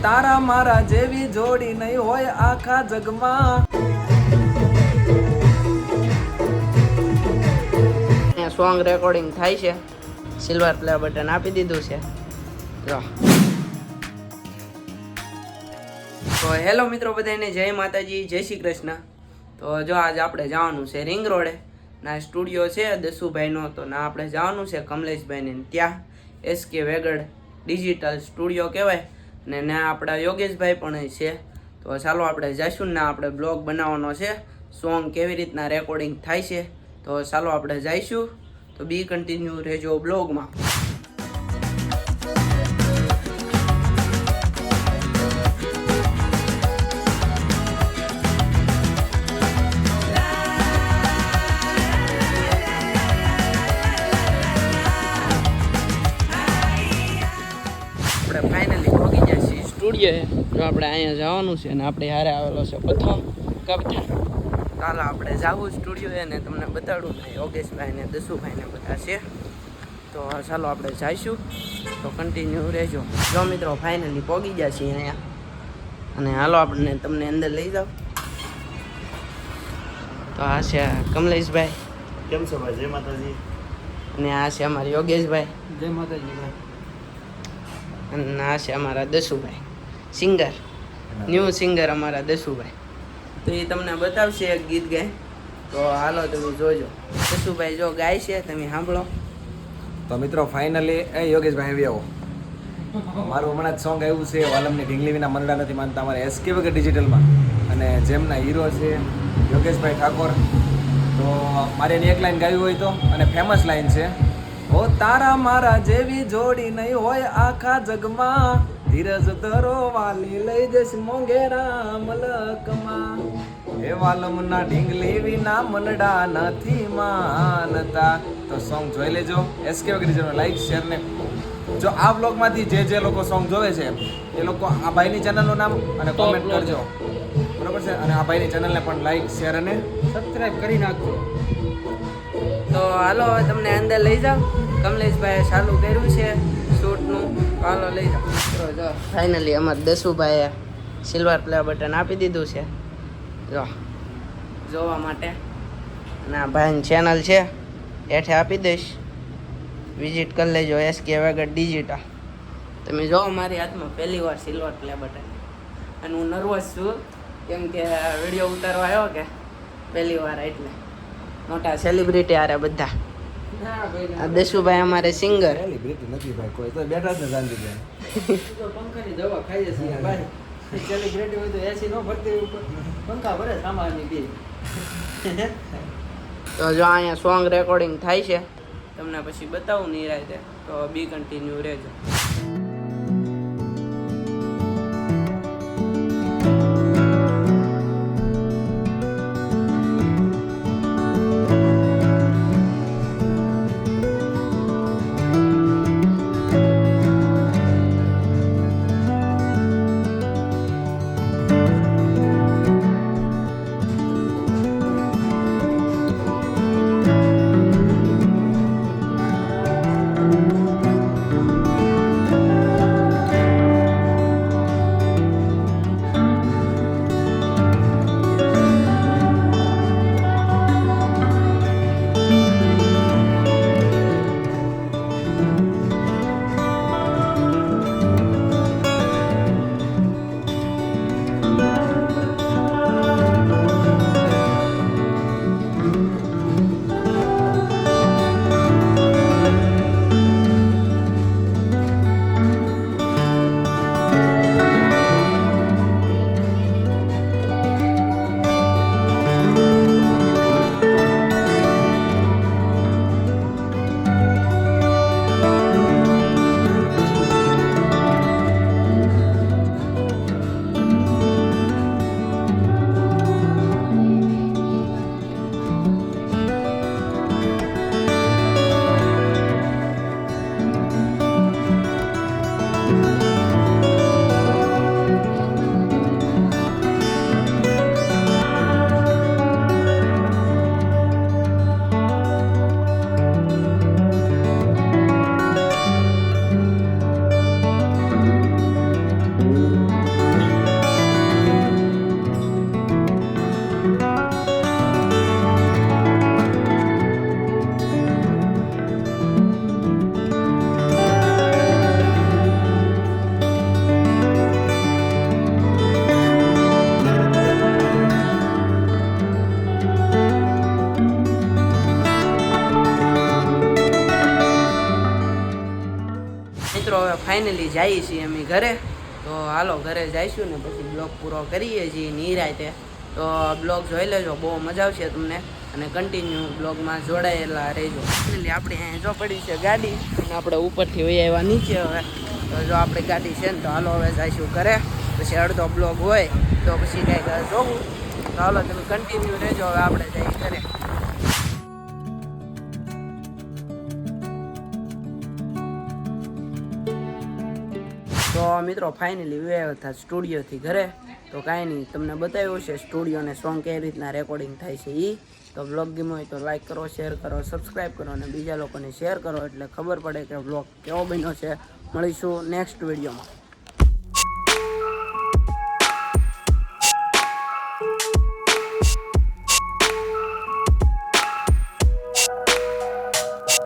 તારા મારા જેવી જોડી નહીં હોય આખા જગમાં. સોંગ રેકોર્ડિંગ થાય છે, સિલ્વર પ્લે બટન આપી દીધું છે. જો તો હેલો મિત્રો બધાને, જય માતાજી, જય શ્રી કૃષ્ણ. તો જો આજે આપણે જવાનું છે રિંગ રોડે, ના સ્ટુડિયો છે દસુભાઈનો. તો ના આપણે જવાનું છે કમલેશભાઈને ત્યાં, એસકે વેગડ ડિજિટલ સ્ટુડિયો કહેવાય, ને ના આપણા યોગેશભાઈ પણ છે. તો ચાલો આપણે જઈશું ને આપણે બ્લોગ બનાવવાનો છે, સોંગ કેવી રીતના રેકોર્ડિંગ થાય છે. તો ચાલો આપણે જઈશું. તો બી કન્ટિન્યુ રહેજો બ્લોગમાં. આપણે ફાઇનલી પહોંચી ગયા છીએ સ્ટુડિયોએ. જો આપણે અહીંયા જવાનું છે, અને આપણે હારે આવેલો છે પથ્થો કવિતા. ચાલો આપણે જાવું સ્ટુડિયોએ ને તમને બતાડું ને યોગેશભાઈ ને દસુભાઈ ને બધા છે. તો ચાલો આપણે જઈશું. તો કન્ટિન્યુ રહેજો. જો મિત્રો ફાઇનલી પહોંચી ગયા છીએ અહીંયા, અને હાલો આપણે તમને અંદર લઈ જાઓ. તો આ છે કમલેશભાઈ. કેમ છો ભાઈ? જય માતાજી. અને આ છે અમારા યોગેશભાઈ. જય માતાજી ભાઈ. અને આ છે અમારા દસુભાઈ, સિંગર, ન્યૂ સિંગર અમારા દસુભાઈ. તો એ તમને બતાવશે એક ગીત ગાય. તો હાલો તમે જોજો. દસુભાઈ જો ગાય છે, તમે સાંભળો. તો મિત્રો ફાઇનલી યોગેશભાઈ આવી આવો. મારું હમણાં જ સોંગ આવ્યું છે વાલમની ઢીંગલી વિના મનડા નથી માનતા, અમારે એસકે વગર ડિજિટલમાં, અને જેમના હીરો છે યોગેશભાઈ ઠાકોર. તો મારે એની એક લાઈન ગાવી હોય તો, અને ફેમસ લાઈન છે, ઓ તારા મારા જેવી જોડી નહીં હોય આખા જગમાં, ધીરજ ધરો વાલી લઈ જઈશ મોંઘેરા મલકમાં, એ વાલમના ઢીંગલી વિના મનડા નથી માનતા. તો સોંગ જોઈ લેજો. એસકે વગર લાઈક શેર ને જો આ બ્લોગમાંથી જે લોકો સોંગ જોવે છે એ લોકો આ ભાઈની ચેનલનું નામ અને કોમેન્ટ કરજો, બરોબર છે? અને આ ભાઈની ચેનલને પણ લાઈક શેર અને સબસ્ક્રાઈબ કરી નાખજો. તો હાલો હવે તમને અંદર લઈ જાઓ. કમલેશભાઈએ ચાલુ કર્યું છે શૂટનું. હાલો લઈ જાઓ. તો જો ફાઇનલી અમારા દસુભાઈએ સિલ્વર પ્લે બટન આપી દીધું છે જો જોવા માટે. અને આ ભાઈની ચેનલ છે, હેઠે આપી દઈશ, વિઝિટ કરી લેજો. SK Vegad digital. તમે જો મારી હાથમાં પહેલી વાર સિલ્વર પ્લે બટન, અને હું નર્વસ છું કેમ કે વિડીયો ઉતારવા આવ્યો કે પહેલી વાર, એટલે મોટા સેલિબ્રિટી આરે બધા. આ દસુભાઈ અમારે સિંગર. સેલિબ્રિટી નથી ભાઈ, કોઈ તો બેઠા જ ને શાંતિભાઈ. તો પંખાની દવા ખાઈએ છીએ ભાઈ. સેલિબ્રિટી હોય તો એસી નો ભરતી ઉપર પંખા ભરે સામાનની બી. તો જો અહીંયા સોંગ રેકોર્ડિંગ થાય છે, તમને પછી બતાવું નિરાંતે. તો બી કન્ટિન્યુ રહેજો. ફાઇનલી જઈએ છીએ અમે ઘરે. તો હાલો ઘરે જઈશું ને પછી બ્લોગ પૂરો કરીએ છીએ નિરાંતે. તો બ્લોગ જોઈ લેજો, બહુ મજા આવશે તમને અને કન્ટિન્યુ બ્લોગમાં જોડાયેલા રહેજો. ફાઇનલી આપણે અહીંયા જો પડી છે ગાડી અને આપણે ઉપરથી વહી આવ્યા નીચે. હવે તો જો આપણે ગાડી છે ને તો હાલો હવે જઈશું ઘરે. પછી અડધો બ્લોગ હોય તો પછી કંઈક જોવું. તો હાલો તમે કન્ટિન્યુ રહેજો, હવે આપણે જઈએ ઘરે. તો મિત્રો ફાઇનલી આવ્યા હતા સ્ટુડિયોથી ઘરે. તો કાંઈ નહીં, તમને બતાવ્યું છે સ્ટુડિયોને સોંગ કઈ રીતના રેકોર્ડિંગ થાય છે એ. તો બ્લોગ ગમ્યો હોય તો લાઈક કરો, શેર કરો, સબસ્ક્રાઈબ કરો અને બીજા લોકોને શેર કરો એટલે ખબર પડે કે બ્લોગ કેવો બન્યો છે. મળીશું નેક્સ્ટ વિડીયોમાં.